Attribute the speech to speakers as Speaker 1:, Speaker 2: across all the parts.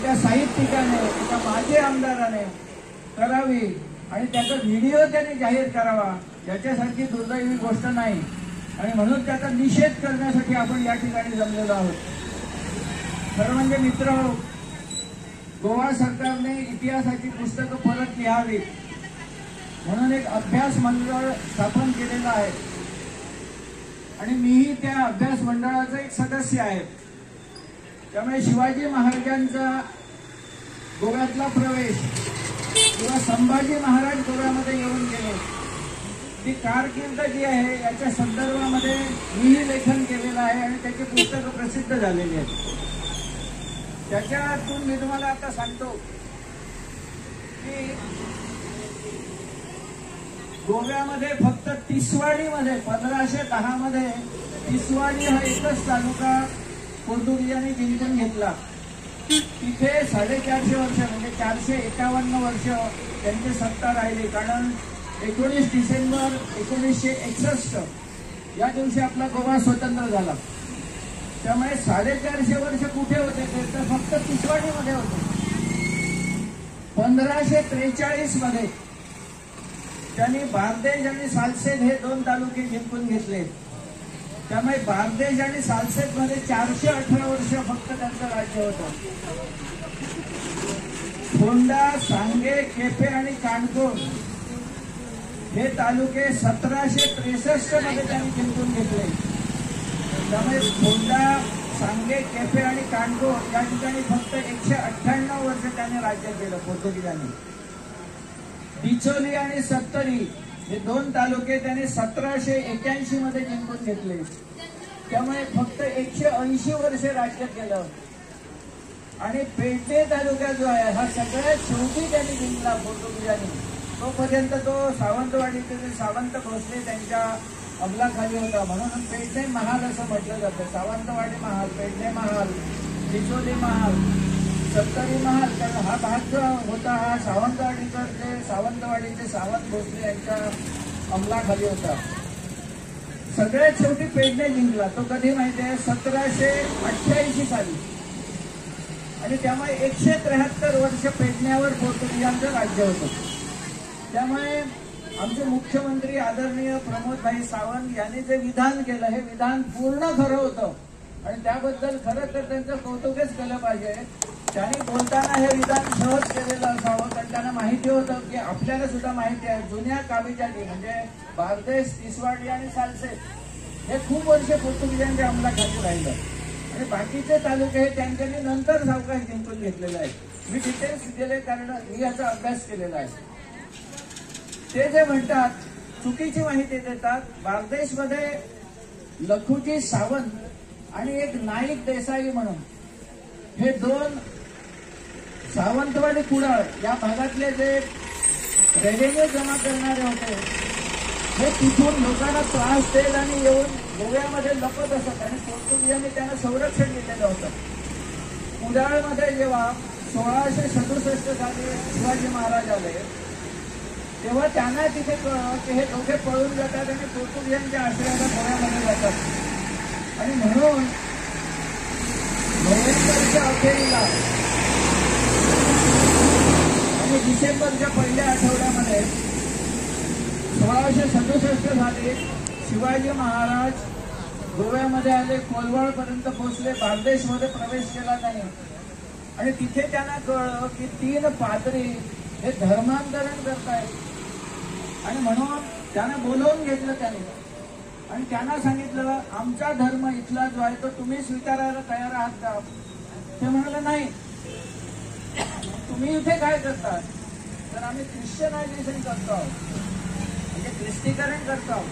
Speaker 1: एका साहित्यिकाने, एका माजी आमदाराने करावी आणि त्याचा व्हिडिओ त्याने जाहीर करावा, याच्यासारखी दुर्दैवी गोष्ट नाही. आणि म्हणून त्याचा निषेध करण्यासाठी आपण या ठिकाणी जमलेलो आहोत. खरं म्हणजे मित्र, गोवा सरकारने इतिहासाची पुस्तकं परत लिहावी म्हणून एक अभ्यास मंडळ स्थापन केलेलं आहे आणि मीही त्या अभ्यास मंडळाचा एक सदस्य आहे. त्यामुळे शिवाजी महाराजांचा गोव्यातला प्रवेश किंवा संभाजी महाराज गोव्यामध्ये येऊन गेले, ती कारकीर्द जी आहे याच्या संदर्भामध्ये मीही लेखन केलेलं आहे आणि त्याची पुस्तकं प्रसिद्ध झालेली आहेत. त्याच्यातून मी तुम्हाला आता सांगतो की गोव्यामध्ये फक्त तिसवाडीमध्ये 1510 मध्ये तिसवाडी हा एकच तालुका पोर्तुगीजांनी जिंकून घेतला. तिथे 450 वर्ष म्हणजे 451 वर्ष त्यांची सत्ता राहिली. कारण 19 डिसेंबर 1961 या दिवशी आपला गोवा स्वतंत्र झाला. त्यामुळे 450 वर्ष कुठे होते तर फक्त तिसवाडीमध्ये होते. 1543 मध्ये त्यांनी बारदेश आणि सालसेत हे 2 तालुके जिंकून घेतले. त्यामुळे बारदेश आणि सालसेत मध्ये 418 वर्ष फक्त त्यांचं राज्य होतं. फोंडा, सांगे, केपे आणि काणकोण हे तालुके 1763 मध्ये त्यांनी जिंकून घेतले. त्यामुळे फोंडा, सांगे, केपे आणि काणकोण या ठिकाणी फक्त 198 वर्ष त्याने राज्य केलं पोर्तुगीजांनी. डिचोली आणि सत्तरी हे 2 तालुके त्याने 1781 मध्ये जिंकून घेतले. त्यामुळे फक्त 180 वर्षे राज्य केलं. आणि पेडणे तालुका जो आहे हा सगळ्यात शेवटी त्यांनी जिंकला पोर्तुगीजांनी. तोपर्यंत तो सावंतवाडीचे जे सावंत भोसले त्यांच्या अंमलाखाली होता. म्हणून पेडणे महाल असं म्हटलं जातं. सावंतवाडी महाल, पेडणे महाल, डिचोली महाल, सत्तरी महाल. कारण हा भाग जो होता हा सावंतवाडीचे सावंत भोसले यांच्या अंमलाखाली होता. सगळ्यात शेवटी पेडणे जिंकला. तो कधी माहिती आहे? 1788 साली. आणि त्यामुळे 173 वर्ष पेडण्यावर पोर्तुगीजांचं राज्य होतं. त्यामुळे आमचे मुख्यमंत्री आदरणीय प्रमोदभाई सावंत यांनी जे विधान केलं हे विधान पूर्ण खरं होतं आणि त्याबद्दल खरं तर त्यांचं कौतुकच केलं पाहिजे. त्यांनी बोलताना हे विधान सहज केलेलं असावं, कारण त्यांना माहिती होतं की आपल्याला सुद्धा माहिती आहे जुन्या काबीजाती म्हणजे बारदेश, तिसवाडी आणि सालसेत हे खूप वर्ष पोर्तुगीजांच्या अंमलाखाली राहिलं आणि बाकीचे तालुके हे त्यांनी नंतर सावकाश जिंकून घेतलेले आहेत. मी डिटेल्स दिले कारण मी याचा अभ्यास केलेला आहे. ते जे म्हणतात चुकीची माहिती देतात. बारदेशमध्ये लखुजी सावंत आणि एक नाईक देसाई म्हणून हे 2 सावंतवाडी कुडाळ या भागातले जे रेव्हेन्यू जमा करणारे होते हे तिथून लोकांना त्रास देत आणि येऊन गोव्यामध्ये लपत असत आणि पोर्तुगीजांनी त्यांना संरक्षण दिलेलं होतं. कुडाळमध्ये जेव्हा 1667 साली शिवाजी महाराज आले तेव्हा त्यांना तिथे कळलं की हे दोघे पळून जातात आणि पोर्तुगीजांच्या आश्रयाला गोव्यामध्ये जातात. आणि म्हणून नोव्हेंबरच्या अखेरीला आणि डिसेंबरच्या पहिल्या आठवड्यामध्ये 1667 साली शिवाजी महाराज गोव्यामध्ये आले, कोलवाळपर्यंत पोहोचले, बारदेशमध्ये प्रवेश केला नाही. आणि तिथे त्यांना कळलं की 3 पादरी हे धर्मांतरण करतायत आणि म्हणून त्यांना बोलवून घेतलं त्याने आणि त्यांना सांगितलं आमचा धर्म इथला जो आहे तो तुम्ही स्वीकारायला तयार आहात का? ते म्हणाले नाही. तुम्ही इथे काय करतात? तर आम्ही ख्रिश्चनायझेशन करतो आहोत म्हणजे ख्रिस्तीकरण करतो आहोत.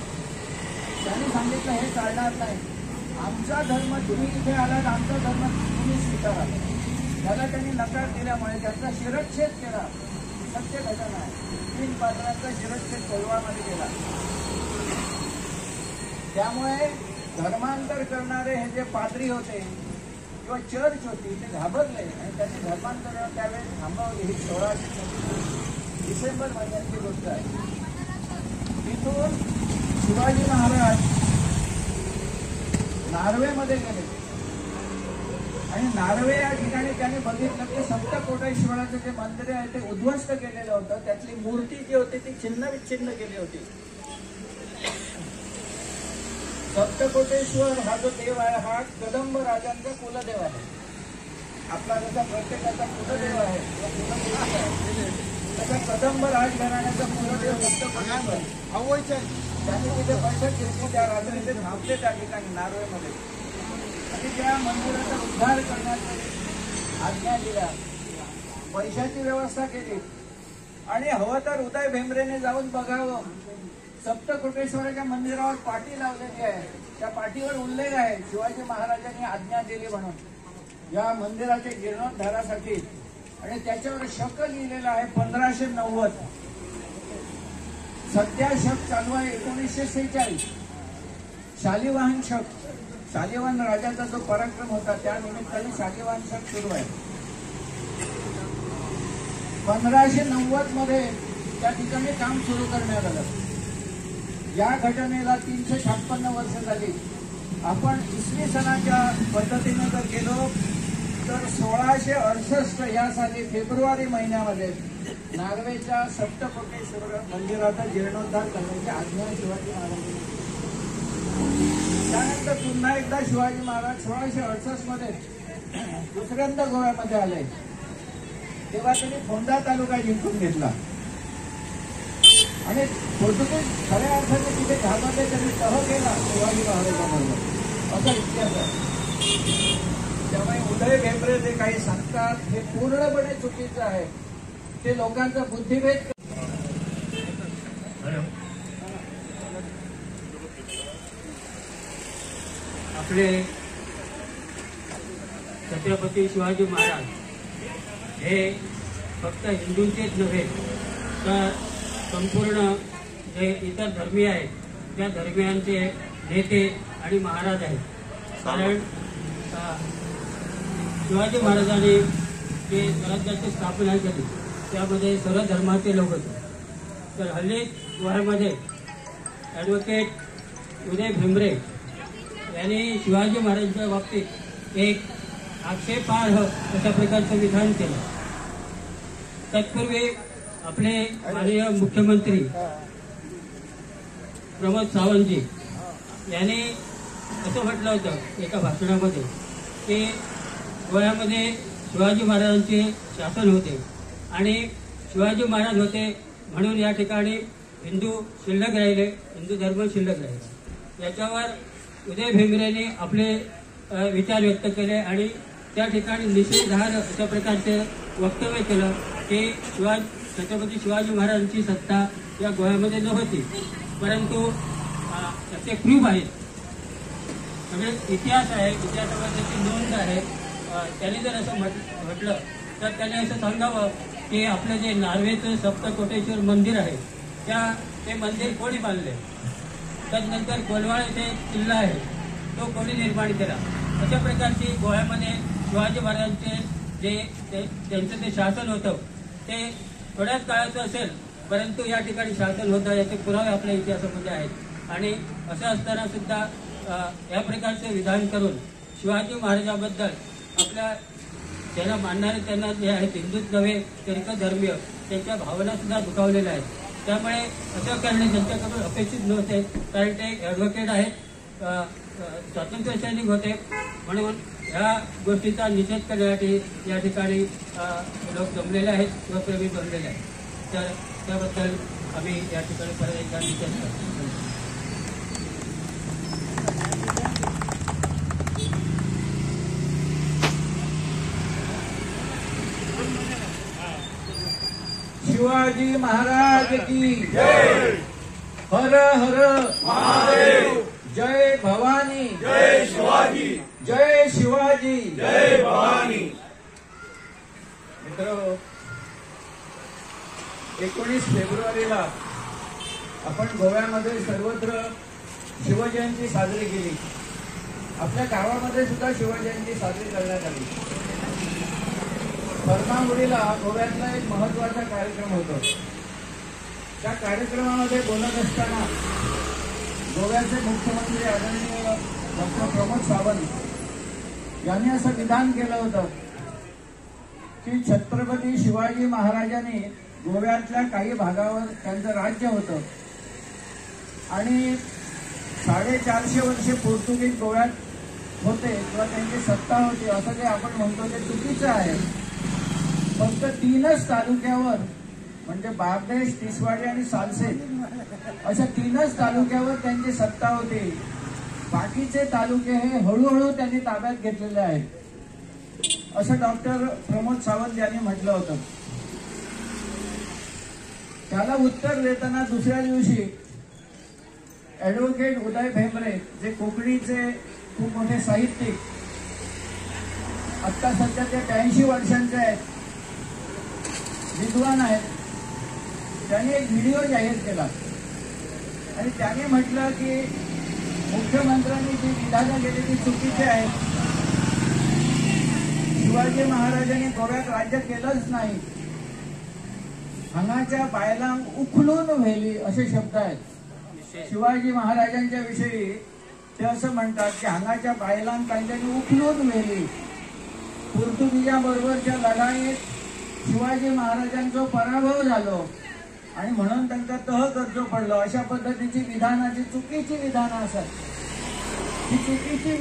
Speaker 1: त्यांनी सांगितलं हे चालणार नाही. आमचा धर्म तुम्ही इथे आलात, आमचा धर्म तुम्ही स्वीकारा. त्याला त्यांनी नकार दिल्यामुळे त्यांचा शिरच्छेद केला. सत्य घटना आहे. 3 पात्रांचा शिरच्छेद कोलवामध्ये केला. त्यामुळे धर्मांतर करणारे हे जे पाद्री होते किंवा चर्च होती ते घाबरले आणि त्यांनी धर्मांतर त्यावेळेस थांबवली. ही 1636 डिसेंबर महिन्याची गोष्ट आहे. तिथून शिवाजी महाराज नार्वेमध्ये गेले आणि नार्वे या ठिकाणी ठिकाणी बघितलं की सप्तकोटेश्वराचं जे मंदिर आहे ते उद्ध्वस्त केलेलं होतं. त्यातली मूर्ती जी होती ती छिन्न विच्छिन्न केली होती. सप्तकोटेश्वर हा जो देव आहे हा कदंब राजांचा कुलदेव आहे. आपला जसा प्रत्येकाचा कुलदेव आहे तसा कदंब राजघराण्याचा कुलदेव सप्तकोटेश्वर. त्यांनी तिथे बैठक घेतली. त्या रात्री ते थांबले त्या ठिकाणी नार्वेमध्ये आणि त्या मंदिराचा उद्धार करण्याची आज्ञा दिल्या. पैशाची व्यवस्था केली आणि हवं तर उदय भेंबरेने जाऊन बघावं. सप्तकोटेश्वराच्या मंदिरावर पाटी लावलेली आहे. त्या पाटीवर उल्लेख आहे शिवाजी महाराजांनी आज्ञा दिली म्हणून या मंदिराच्या जीर्णोद्धारासाठी. आणि त्याच्यावर शक लिहिलेला आहे 1590. सध्या शक चालू आहे 1946. शालिवाहन शक, शालिवाहन राजाचा जो पराक्रम होता त्या निमित्ताने शालिवाहन शक सुरू आहे. 1590 मध्ये त्या ठिकाणी काम सुरू करण्यात आलं. या घटनेला 356 वर्ष झाली. आपण इसवी सणाच्या पद्धतीने जर गेलो तर 1668 या साली फेब्रुवारी महिन्यामध्ये नार्वेच्या सप्तकोटेश्वर मंदिराचा जीर्णोद्धार करण्याची आज्ञा शिवाजी महाराजांनी. त्यानंतर पुन्हा एकदा शिवाजी महाराज 1668 मध्ये दुसऱ्यांदा गोव्यामध्ये आले. तेव्हा त्यांनी फोंडा तालुका जिंकून घेतला आणि पोर्तुगीज खऱ्या अर्थाने तिथे घाबरले. त्यांनी तह केला शिवाजी महाराजांबरोबर असा इतिहास आहे. त्यामुळे उदय भेंबरे जे काही सांगतात हे पूर्णपणे चुकीचं आहे. ते लोकांचा बुद्धिभेद.
Speaker 2: आपले छत्रपती शिवाजी महाराज हे फक्त हिंदूंचेच नव्हे तर संपूर्ण जे इतर धर्मीय आहेत त्या धर्मियांचे नेते आणि महाराज आहेत. कारण शिवाजी महाराजांनी जे स्वराज्याची स्थापना केली त्यामध्ये सर्व धर्माचे लोक होते. तर हल्ली गोव्यामध्ये ॲडव्होकेट उदय भेंबरे यांनी शिवाजी महाराजांच्या बाबतीत एक आक्षेपार्ह अशा प्रकारचं विधान केलं. तत्पूर्वी आपले माननीय मुख्यमंत्री प्रमोद सावंतजी यांनी असं म्हटलं होतं एका भाषणामध्ये की गोव्यामध्ये शिवाजी महाराजांचे शासन होते आणि शिवाजी महाराज होते म्हणून या ठिकाणी हिंदू शिल्लक राहिले, हिंदू धर्म शिल्लक राहिला. याच्यावर उदय भेंबरेने आपले विचार व्यक्त केले आणि त्या ठिकाणी निषेधार्ह अशा प्रकारचे वक्तव्य केलं की छत्रपती शिवाजी महाराजांची सत्ता या गोव्यामध्ये नव्हती. परंतु त्याचे प्रूफ आहेत, म्हणजे इतिहास आहे, इतिहासामध्ये त्याची नोंद आहे. त्याने जर असं म्हटलं तर त्याने असं सांगावं की आपलं जे नार्वेचं सप्तकोटेश्वर मंदिर आहे ते मंदिर कोणी बांधले. त्यानंतर कोलवाळ येथे किल्ला आहे तो कोणी निर्माण केला. अशा प्रकारची गोव्यामध्ये शिवाजी महाराजांचे त्यांचं जे शासन होतं ते थोड्याच काळाचं असेल परंतु या ठिकाणी शासन होतं याचे पुरावे आपल्या इतिहासामध्ये आहेत. आणि असं असताना सुद्धा या प्रकारचे विधान करून शिवाजी महाराजांबद्दल आपल्या ज्यांना मानणारे त्यांना जे आहेत हिंदूच नव्हे तर धर्मीय त्यांच्या भावना सुद्धा दुखावलेल्या आहेत. त्यामुळे असं करणे त्यांच्याकडून अपेक्षित नव्हते. कारण ते ॲडव्होकेट आहेत, स्वातंत्र्य सैनिक होते. म्हणून ह्या गोष्टीचा निषेध करण्यासाठी या ठिकाणी लोक जमलेले आहेत, शिवप्रेमी बनलेले आहेत. तर त्याबद्दल आम्ही या ठिकाणी परत एकदा निषेध करतो.
Speaker 1: शिवाजी महाराज की जय. हर हर महादेव. जय भवानी.
Speaker 3: जय शिवाजी.
Speaker 1: जय शिवाजी.
Speaker 3: जय भवानी.
Speaker 1: मित्र, 19 फेब्रुवारीला आपण गोव्यामध्ये सर्वत्र शिवजयंती साजरी केली. आपल्या गावामध्ये सुद्धा शिवजयंती साजरी करण्यात आली. फर्मागुडीला गोव्यातला एक महत्वाचा कार्यक्रम होता. त्या कार्यक्रमामध्ये बोलत असताना गोव्याचे मुख्यमंत्री आदरणीय डॉक्टर प्रमोद सावंत यांनी असं विधान केलं होतं की छत्रपती शिवाजी महाराजांनी गोव्यातल्या काही भागावर त्यांचं राज्य होतं आणि 450 वर्षे पोर्तुगीज गोव्यात होते किंवा त्यांची सत्ता होती असं जे आपण म्हणतो ते चुकीचं आहे. फक्त 3च तालुक्यावर म्हणजे बारदेश, तिसवाडी आणि सालसेत अशा 3च तालुक्यावर त्यांची सत्ता होती. बाकीचे तालुके हे हळूहळू त्यांनी ताब्यात घेतलेले आहेत असं डॉक्टर प्रमोद सावंत यांनी म्हटलं होतं. त्याला उत्तर देताना दुसऱ्या दिवशी ॲडव्होकेट उदय भेंबरे जे कोकणीचे खूप मोठे साहित्यिक, आता सध्या ते 82 वर्षांचे आहेत, विद्वान आहेत, त्यांनी एक व्हिडिओ जाहीर केला आणि त्याने म्हटलं की मुख्यमंत्र्यांनी जी विधानं केली ती चुकीची आहेत. शिवाजी महाराजांनी गोव्यात राज्य केलंच नाही, हांगाच्या बायलांक उखलून व्हेली असे शब्द आहेत. शिवाजी महाराजांच्या विषयी ते असं म्हणतात की हांगाच्या बायलांक तांच्यांनी उखलून व्हेली. पोर्तुगीजां बरोबरच्या लढाईत शिवाजी महाराजांचा पराभव झालो आणि म्हणून त्यांचा तह करचो पडलो. अशा पद्धतीची विधानाची चुकीची विधानं असतात. ही चुकीची